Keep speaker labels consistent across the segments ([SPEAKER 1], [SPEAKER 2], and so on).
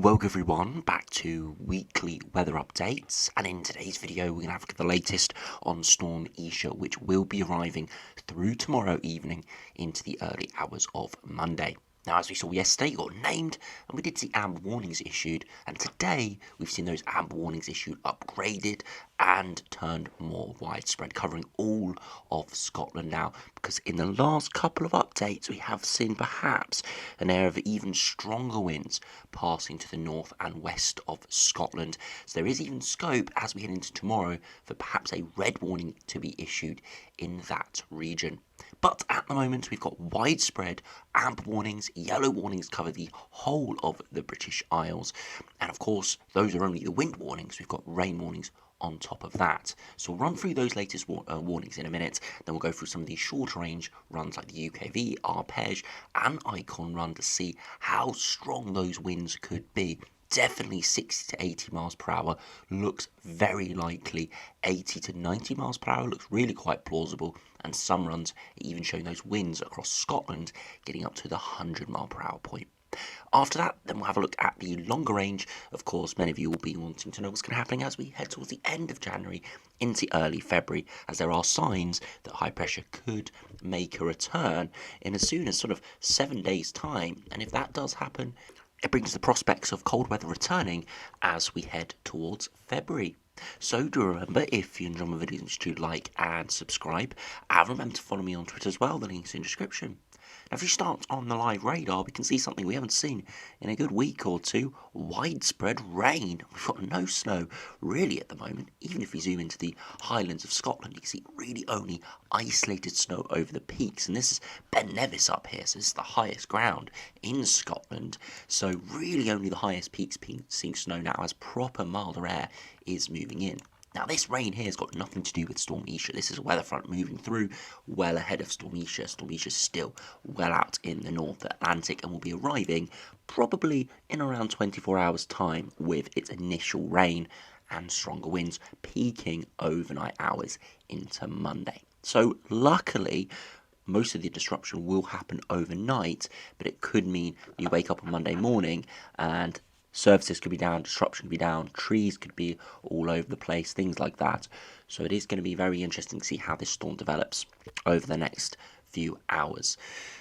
[SPEAKER 1] Welcome everyone back to weekly weather updates, and in today's video we're going to have the latest on Storm Isha, which will be arriving through tomorrow evening into the early hours of Monday. Now, as we saw yesterday, it got named, and we did see amber warnings issued, and today we've seen those amber warnings issued upgraded and turned more widespread, covering all of Scotland now, because in the last couple of updates we have seen perhaps an area of even stronger winds passing to the north and west of Scotland. So there is even scope as we head into tomorrow for perhaps a red warning to be issued in that region. But at the moment we've got widespread amber warnings, yellow warnings cover the whole of the British Isles, and of course those are only the wind warnings. We've got rain warnings on top of that. So we'll run through those latest warnings in a minute, then we'll go through some of these shorter range runs like the UKV, Arpege and Icon run to see how strong those winds could be. Definitely 60 to 80 miles per hour looks very likely. 80 to 90 miles per hour looks really quite plausible, and some runs are even showing those winds across Scotland getting up to the 100 mile per hour point. After that, then we'll have a look at the longer range. Of course, many of you will be wanting to know what's going to happen as we head towards the end of January into early February, as there are signs that high pressure could make a return in as soon as sort of 7 days' time. And if that does happen, it brings the prospects of cold weather returning as we head towards February. So do remember, if you enjoy my videos, to like and subscribe, and remember to follow me on Twitter as well, the link's in the description. Now, if you start on the live radar, we can see something we haven't seen in a good week or two: widespread rain. We've got no snow really at the moment. Even if we zoom into the highlands of Scotland, you can see really only isolated snow over the peaks, and this is Ben Nevis up here, so this is the highest ground in Scotland, so really only the highest peaks seeing snow now as proper milder air is moving in. Now, this rain here has got nothing to do with Storm Isha. This is a weather front moving through well ahead of Storm Isha. Storm Isha is still well out in the North Atlantic and will be arriving probably in around 24 hours' time with its initial rain and stronger winds peaking overnight hours into Monday. So luckily, most of the disruption will happen overnight, but it could mean you wake up on Monday morning and services could be down, disruption could be down, trees could be all over the place, things like that. So it is going to be very interesting to see how this storm develops over the next few hours.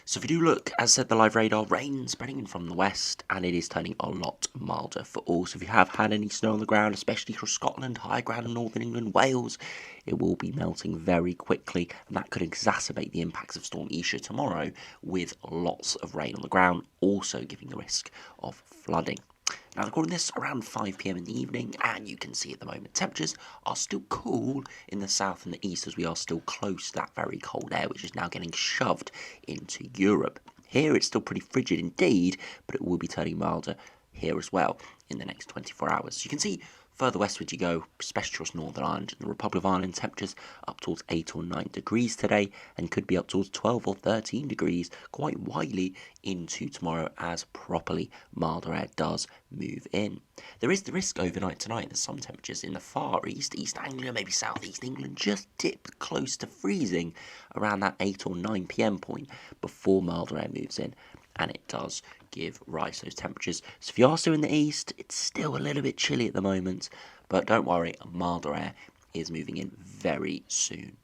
[SPEAKER 1] So if you do look, as I said, the live radar, rain spreading in from the west, and it is turning a lot milder for all. So if you have had any snow on the ground, especially across Scotland, high ground in northern England, Wales, it will be melting very quickly, and that could exacerbate the impacts of Storm Isha tomorrow with lots of rain on the ground, also giving the risk of flooding. Now, recording this around 5 PM in the evening, and you can see at the moment temperatures are still cool in the south and the east, as we are still close to that very cold air which is now getting shoved into Europe. Here it's still pretty frigid indeed, but it will be turning milder here as well in the next 24 hours. So you can see further westward you go, especially across Northern Ireland and the Republic of Ireland, temperatures up towards 8 or 9 degrees today, and could be up towards 12 or 13 degrees quite widely into tomorrow as properly milder air does move in. There is the risk overnight tonight that some temperatures in the far east, East Anglia, maybe South East England, just dip close to freezing around that 8 or 9 PM point before milder air moves in, and it does give rise to those temperatures. So if you are still in the east, it's still a little bit chilly at the moment, but don't worry, milder air is moving in very soon.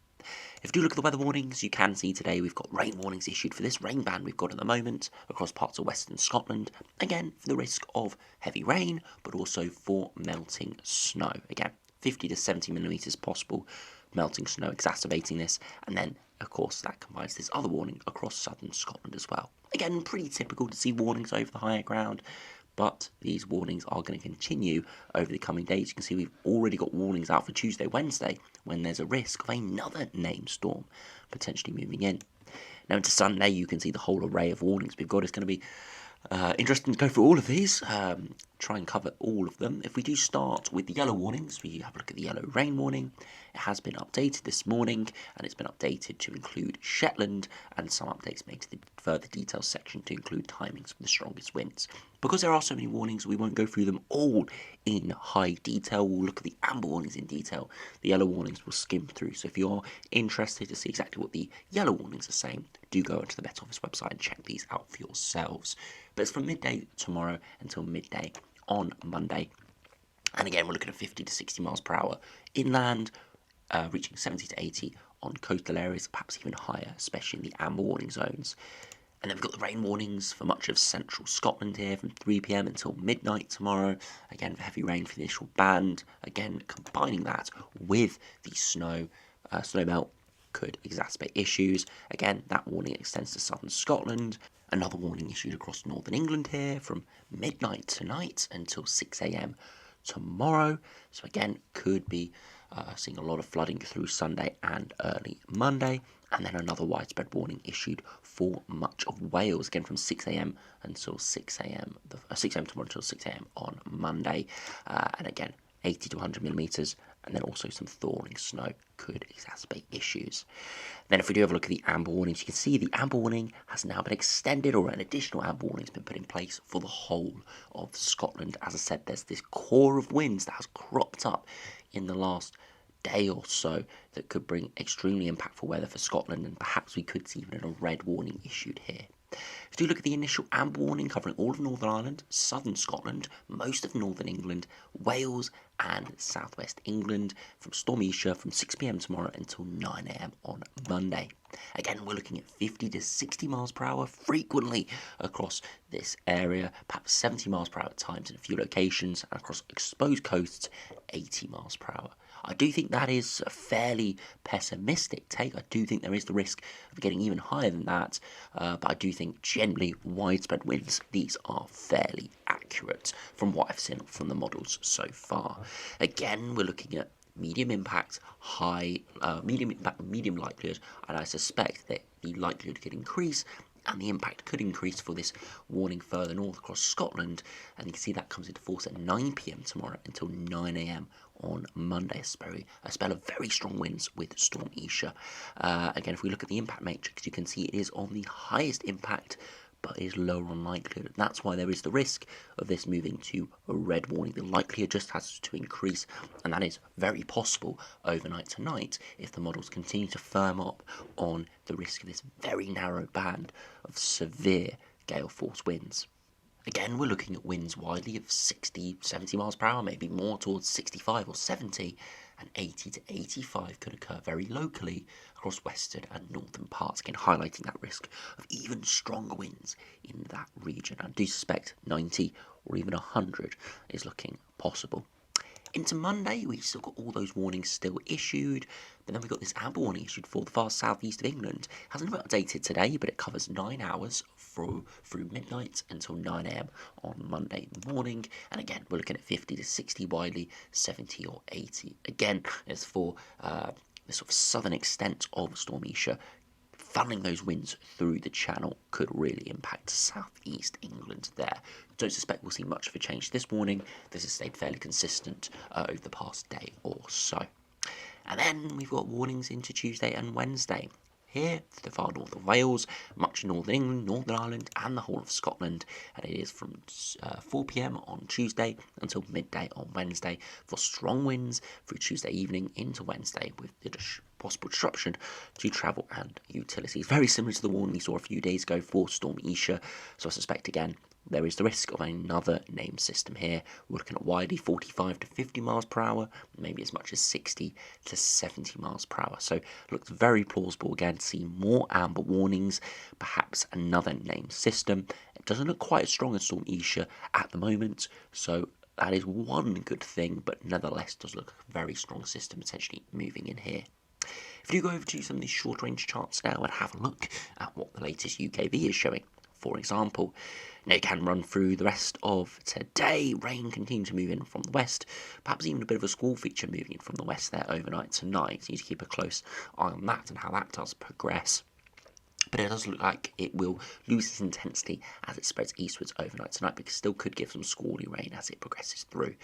[SPEAKER 1] If you do look at the weather warnings, you can see today we've got rain warnings issued for this rain band we've got at the moment across parts of western Scotland, again for the risk of heavy rain, but also for melting snow. Again, 50 to 70 millimetres possible melting snow exacerbating this, and then of course that combines this other warning across southern Scotland as well. Again, pretty typical to see warnings over the higher ground, but these warnings are going to continue over the coming days. You can see we've already got warnings out for Tuesday, Wednesday, when there's a risk of another named storm potentially moving in. Now into Sunday, you can see the whole array of warnings we've got. It's going to be interesting to go through all of these, try and cover all of them. If we do start with the yellow warnings, we have a look at the yellow rain warning. It has been updated this morning, and it's been updated to include Shetland, and some updates made to the further details section to include timings for the strongest winds. Because there are so many warnings, we won't go through them all in high detail. We'll look at the amber warnings in detail. The yellow warnings we'll skim through. So if you are interested to see exactly what the yellow warnings are saying, do go onto the Met Office website and check these out for yourselves. But it's from midday tomorrow until midday on Monday. And again, we're looking at 50 to 60 miles per hour inland, reaching 70 to 80 on coastal areas, perhaps even higher, especially in the amber warning zones. And then we've got the rain warnings for much of central Scotland here from 3 p.m. until midnight tomorrow. Again, for heavy rain for the initial band. Again, combining that with the snow melt could exacerbate issues. Again, that warning extends to southern Scotland. Another warning issued across northern England here from midnight tonight until 6 a.m. tomorrow. So again, could be seeing a lot of flooding through Sunday and early Monday. And then another widespread warning issued for much of Wales, again from 6 a.m. until 6 a.m. 6 a.m. tomorrow until 6 a.m. on Monday. And again, 80 to 100 millimetres, and then also some thawing snow could exacerbate issues. Then if we do have a look at the amber warnings, you can see the amber warning has now been extended, or an additional amber warning has been put in place for the whole of Scotland. As I said, there's this core of winds that has cropped up in the last day or so that could bring extremely impactful weather for Scotland, and perhaps we could see even a red warning issued here. If you look at the initial amber warning covering all of Northern Ireland, southern Scotland, most of northern England, Wales and southwest England from Storm Isha from 6 p.m. tomorrow until 9 a.m. on Monday. Again, we're looking at 50 to 60 miles per hour frequently across this area, perhaps 70 miles per hour at times in a few locations, and across exposed coasts, 80 miles per hour. I do think that is a fairly pessimistic take. I do think there is the risk of getting even higher than that, but I do think generally widespread winds, these are fairly accurate from what I've seen from the models so far. Again, we're looking at medium impact, medium impact, medium likelihood, and I suspect that the likelihood could increase and the impact could increase for this warning further north across Scotland, and you can see that comes into force at 9 p.m. tomorrow until 9 a.m. on Monday. A spell of very strong winds with Storm Isha. Again, if we look at the impact matrix, you can see it is on the highest impact, but is lower on likelihood. That's why there is the risk of this moving to a red warning. The likelihood just has to increase, and that is very possible overnight tonight if the models continue to firm up on the risk of this very narrow band of severe gale force winds. Again, we're looking at winds widely of 60, 70 miles per hour, maybe more towards 65 or 70, and 80 to 85 could occur very locally across western and northern parts, again highlighting that risk of even stronger winds in that region. I do suspect 90 or even 100 is looking possible. Into Monday, we've still got all those warnings still issued, but then we've got this amber warning issued for the far southeast of England. It hasn't been updated today, but it covers 9 hours through midnight until 9 a.m. on Monday morning. And again, we're looking at 50 to 60 widely, 70 or 80. Again, it's for the sort of southern extent of Storm Isha. Funneling those winds through the channel could really impact southeast England there. Don't suspect we'll see much of a change this morning. This has stayed fairly consistent over the past day or so. And then we've got warnings into Tuesday and Wednesday. Here, to the far north of Wales, much northern England, Northern Ireland and the whole of Scotland, and it is from 4 p.m. on Tuesday until midday on Wednesday for strong winds through Tuesday evening into Wednesday, with the possible disruption to travel and utilities. Very similar to the warning we saw a few days ago for Storm Isha, so I suspect again there is the risk of another named system here. We're looking at widely 45 to 50 miles per hour, maybe as much as 60 to 70 miles per hour. So it looks very plausible again to see more amber warnings, perhaps another named system. It doesn't look quite as strong as Storm Isha at the moment, so that is one good thing, but nevertheless does look like a very strong system potentially moving in here. If you go over to some of these short range charts now and have a look at what the latest UKV is showing, for example, now you can run through the rest of today. Rain continues to move in from the west, perhaps even a bit of a squall feature moving in from the west there overnight tonight. So you need to keep a close eye on that and how that does progress. But it does look like it will lose its intensity as it spreads eastwards overnight tonight, but it still could give some squally rain as it progresses through.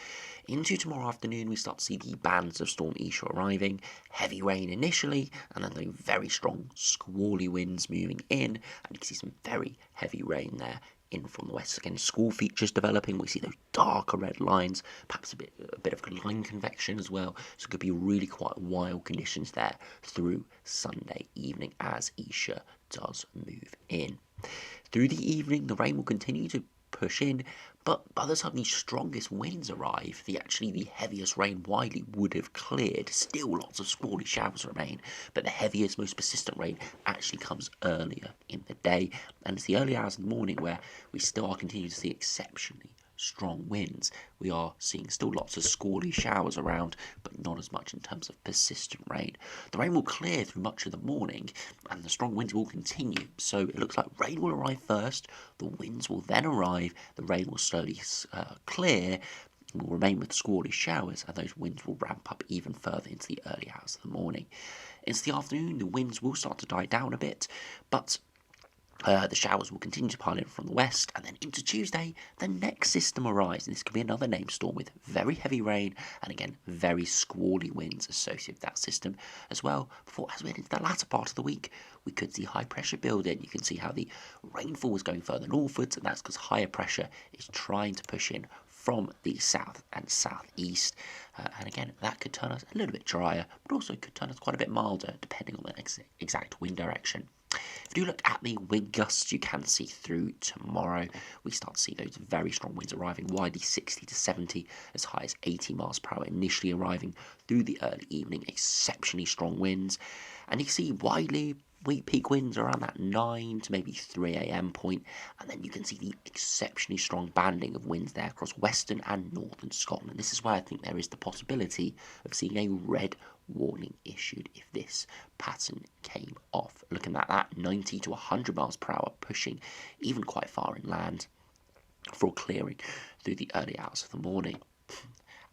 [SPEAKER 1] Into tomorrow afternoon, we start to see the bands of Storm Isha arriving. Heavy rain initially, and then the very strong squally winds moving in, and you can see some very heavy rain there in from the west. Again, squall features developing. We see those darker red lines, perhaps a bit of line convection as well. So it could be really quite wild conditions there through Sunday evening as Isha does move in. Through the evening, the rain will continue to push in, But by the time the strongest winds arrive, the heaviest rain widely would have cleared. Still lots of squally showers remain, but the heaviest, most persistent rain actually comes earlier in the day, and it's the early hours of the morning where we still are continuing to see exceptionally strong winds. We are seeing still lots of squally showers around, but not as much in terms of persistent rain. The rain will clear through much of the morning, and the strong winds will continue. So it looks like rain will arrive first, the winds will then arrive, the rain will slowly clear, will remain with squally showers, and those winds will ramp up even further into the early hours of the morning. Into the afternoon, the winds will start to die down a bit, but the showers will continue to pile in from the west, and then into Tuesday, the next system arrives. And this could be another named storm with very heavy rain and again very squally winds associated with that system as well. Before, as we head into the latter part of the week, we could see high pressure build in. You can see how the rainfall is going further northwards, and that's because higher pressure is trying to push in from the south and southeast. And again, that could turn us a little bit drier, but also could turn us quite a bit milder depending on the exact wind direction. If you do look at the wind gusts you can see through tomorrow, we start to see those very strong winds arriving widely 60 to 70, as high as 80 miles per hour initially arriving through the early evening, exceptionally strong winds. And you can see widely peak winds around that 9 to maybe 3 a.m. point, and then you can see the exceptionally strong banding of winds there across western and northern Scotland. This is where I think there is the possibility of seeing a red warning issued if this pattern came off. Looking at that 90 to 100 miles per hour, pushing even quite far inland for clearing through the early hours of the morning.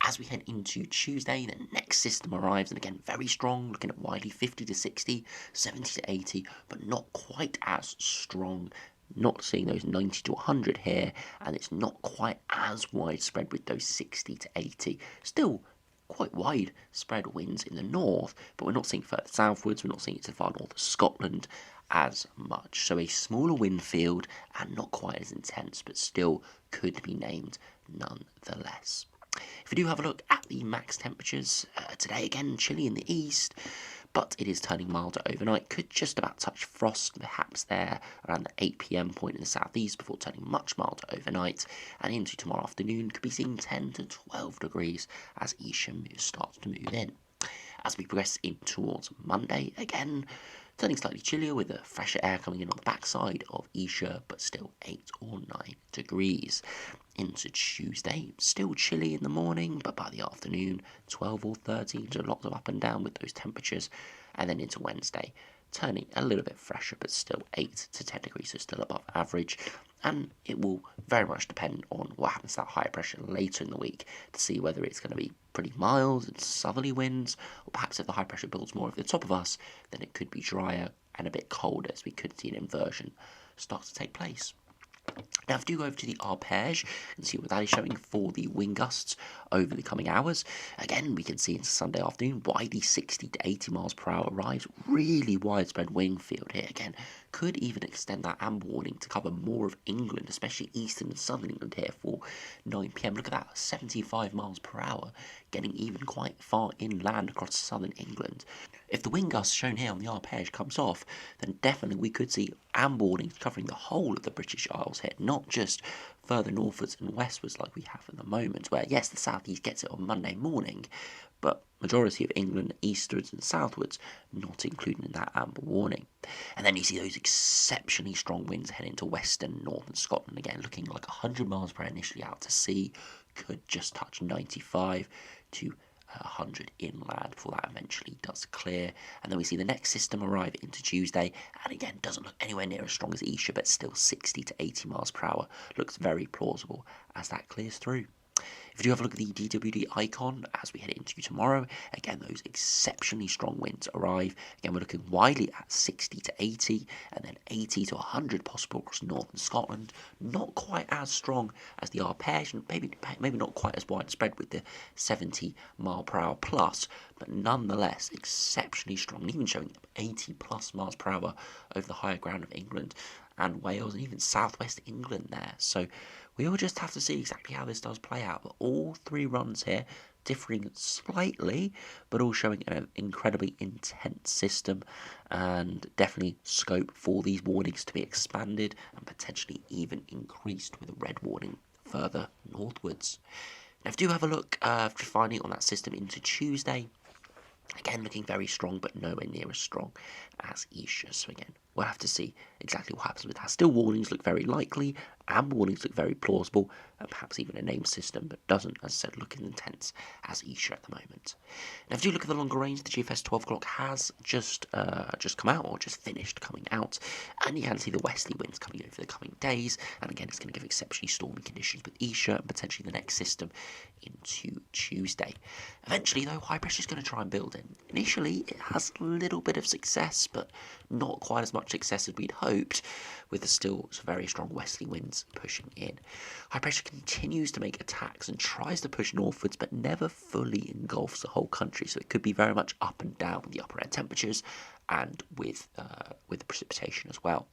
[SPEAKER 1] As we head into Tuesday, the next system arrives, and again, very strong, looking at widely 50 to 60, 70 to 80, but not quite as strong. Not seeing those 90 to 100 here, and it's not quite as widespread with those 60 to 80. Still quite widespread winds in the north, but we're not seeing further southwards, we're not seeing it to far north of Scotland as much. So a smaller wind field and not quite as intense, but still could be named nonetheless. If we do have a look at the max temperatures, today again chilly in the east, but it is turning milder overnight. Could just about touch frost, perhaps there around the 8 p.m. point in the southeast before turning much milder overnight. And into tomorrow afternoon, could be seeing 10 to 12 degrees as Isha starts to move in. As we progress in towards Monday, again turning slightly chillier with the fresher air coming in on the backside of Isha, but still 8 or 9 degrees. Into Tuesday, still chilly in the morning, but by the afternoon, 12 or 13, so lots of up and down with those temperatures. And then into Wednesday, turning a little bit fresher, but still 8 to 10 degrees, so still above average. And it will very much depend on what happens to that higher pressure later in the week to see whether it's going to be pretty mild and southerly winds, or perhaps if the high pressure builds more over the top of us, then it could be drier and a bit colder, as we could see an inversion start to take place. Now, if we do go over to the arpege and see what that is showing for the wind gusts over the coming hours, again, we can see into Sunday afternoon, widely 60 to 80 miles per hour rise, really widespread wind field here. Again, could even extend that amber warning to cover more of England, especially eastern and southern England here for 9 p.m. Look at that, 75 miles per hour, getting even quite far inland across southern England. If the wind gusts shown here on the arpege comes off, then definitely we could see amber warnings covering the whole of the British Isles here, not just further northwards and westwards like we have at the moment, where yes, the southeast gets it on Monday morning, but majority of England eastwards and southwards not included in that amber warning. And then you see those exceptionally strong winds heading to western and northern Scotland, again looking like 100 miles per hour initially out to sea, could just touch 95 to 100 inland before that eventually does clear. And then we see the next system arrive into Tuesday, and again doesn't look anywhere near as strong as Isha, but still 60 to 80 miles per hour looks very plausible as that clears through. If you do have a look at the DWD icon as we head into tomorrow, again those exceptionally strong winds arrive. Again, we're looking widely at 60 to 80 and then 80 to 100 possible across northern Scotland. Not quite as strong as the arpege, and maybe not quite as widespread with the 70 mile per hour plus, but nonetheless exceptionally strong, even showing 80 plus miles per hour over the higher ground of England and Wales and even southwest England there. So we will just have to see exactly how this does play out. But all three runs here differing slightly, but all showing an incredibly intense system, and definitely scope for these warnings to be expanded and potentially even increased with a red warning further northwards. Now, if you do have a look finally on that system into Tuesday, again, looking very strong, but nowhere near as strong as Isha. So again, we'll have to see exactly what happens with that. Still, warnings look very likely, and warnings look very plausible, and perhaps even a name system, but doesn't, as I said, look as intense as Isha at the moment. Now, if you look at the longer range, the GFS 12 o'clock has just come out, or just finished coming out, and you can see the westerly winds coming over the coming days, and again, it's going to give exceptionally stormy conditions with Isha, and potentially the next system into Tuesday. Eventually, though, high pressure is going to try and build in. Initially, it has a little bit of success, but not quite as much success as we'd hoped, with the still very strong westerly winds pushing in. High pressure continues to make attacks and tries to push northwards, but never fully engulfs the whole country, so it could be very much up and down with the upper air temperatures and with the precipitation as well.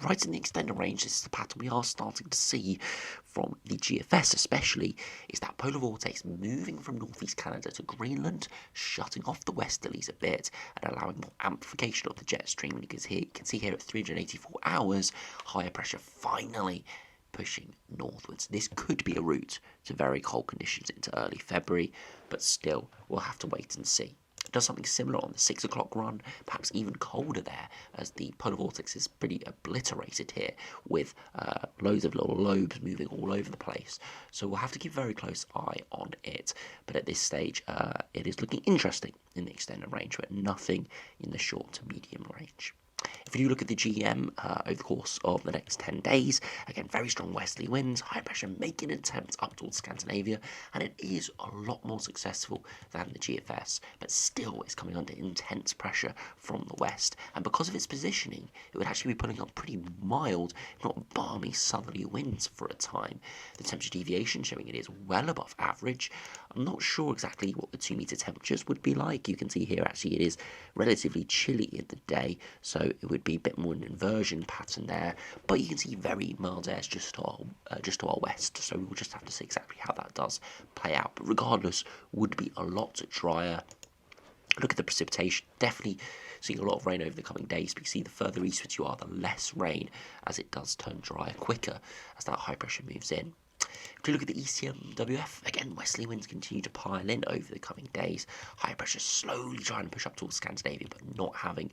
[SPEAKER 1] Right in the extended range, this is the pattern we are starting to see from the GFS especially, is that polar vortex moving from northeast Canada to Greenland, shutting off the westerlies a bit and allowing more amplification of the jet stream. And you can see here at 384 hours, higher pressure finally pushing northwards. This could be a route to very cold conditions into early February, but still, we'll have to wait and see. It does something similar on the 6 o'clock run, perhaps even colder there, as the polar vortex is pretty obliterated here with loads of little lobes moving all over the place. So we'll have to keep a very close eye on it. But at this stage, it is looking interesting in the extended range, but nothing in the short to medium range. If you do look at the GM over the course of the next 10 days, again, very strong westerly winds, high pressure making attempts up towards Scandinavia, and it is a lot more successful than the GFS, but still it's coming under intense pressure from the west, and because of its positioning, it would actually be putting up pretty mild, if not balmy, southerly winds for a time. The temperature deviation showing it is well above average. I'm not sure exactly what the 2-meter temperatures would be like. You can see here actually it is relatively chilly in the day, so it would be a bit more an inversion pattern there, but you can see very mild airs just to our west, so we will just have to see exactly how that does play out. But regardless, would be a lot drier. Look at the precipitation, definitely seeing a lot of rain over the coming days, but you see the further eastwards you are, the less rain, as it does turn drier quicker as that high pressure moves in. If you look at the ECMWF, again, westerly winds continue to pile in over the coming days. High pressure slowly trying to push up towards Scandinavia, but not having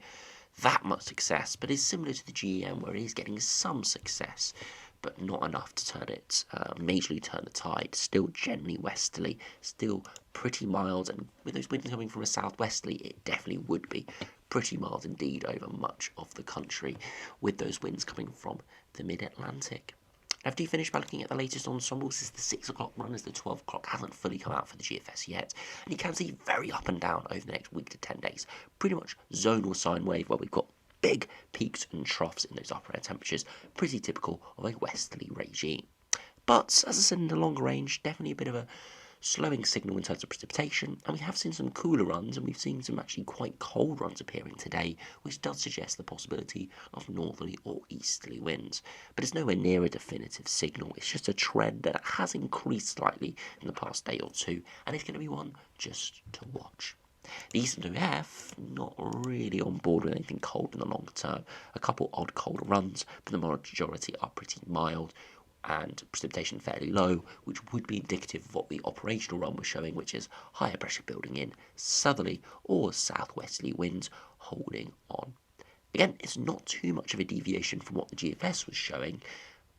[SPEAKER 1] that much success, but is similar to the GEM, where it is getting some success, but not enough to turn it, majorly turn the tide. Still generally westerly, still pretty mild, and with those winds coming from a southwesterly, it definitely would be pretty mild indeed over much of the country, with those winds coming from the mid-Atlantic. After you finish by looking at the latest ensembles, this is the 6 o'clock run, as the 12 o'clock hasn't fully come out for the GFS yet, and you can see very up and down over the next week to 10 days. Pretty much zonal sine wave, where we've got big peaks and troughs in those upper air temperatures, pretty typical of a westerly regime. But, as I said, in the longer range, definitely a bit of a slowing signal in terms of precipitation, and we have seen some cooler runs, and we've seen some actually quite cold runs appearing today, which does suggest the possibility of northerly or easterly winds. But it's nowhere near a definitive signal. It's just a trend that has increased slightly in the past day or two, and it's going to be one just to watch. The Eastern OF, not really on board with anything cold in the longer term. A couple odd colder runs, but the majority are pretty mild, and precipitation fairly low, which would be indicative of what the operational run was showing, which is higher pressure building in, southerly or southwesterly winds holding on. Again, it's not too much of a deviation from what the GFS was showing,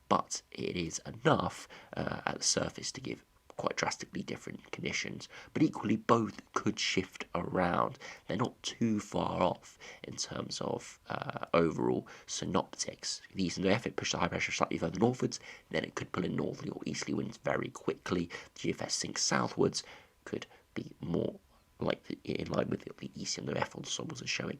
[SPEAKER 1] but it is enough at the surface to give quite drastically different conditions, but equally both could shift around. They're not too far off in terms of overall synoptics. The Eastern OF, it pushed the high pressure slightly further northwards, then it could pull in northerly or easterly winds very quickly. The GFS sinks southwards, could be more like in line with what the Eastern OF ensembles are showing.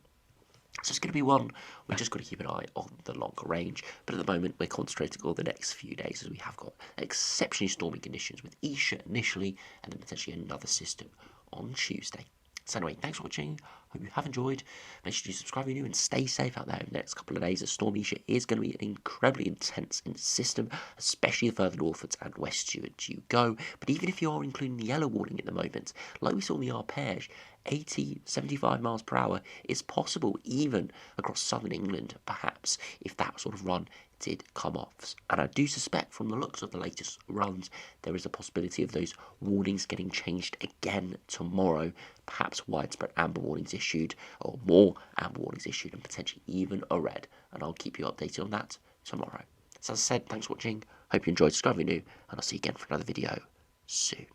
[SPEAKER 1] So it's going to be one we've just got to keep an eye on the longer range, but at the moment we're concentrating on the next few days, as we have got exceptionally stormy conditions with Isha initially, and then potentially another system on Tuesday. So anyway, thanks for watching, Hope you have enjoyed. Make sure you subscribe if you're new and stay safe out there in the next couple of days. The Storm Isha is going to be an incredibly intense system, especially the further northwards and westwards you go. But even if you are including the yellow warning at the moment, like we saw in the arpege, 80, 75 miles per hour is possible even across southern England, perhaps, if that sort of run did come off. And I do suspect from the looks of the latest runs, there is a possibility of those warnings getting changed again tomorrow. Perhaps widespread amber warnings issued, or more amber warnings issued, and potentially even a red. And I'll keep you updated on that tomorrow. So as I said, thanks for watching. Hope you enjoyed. Subscribe if you're new, and I'll see you again for another video soon.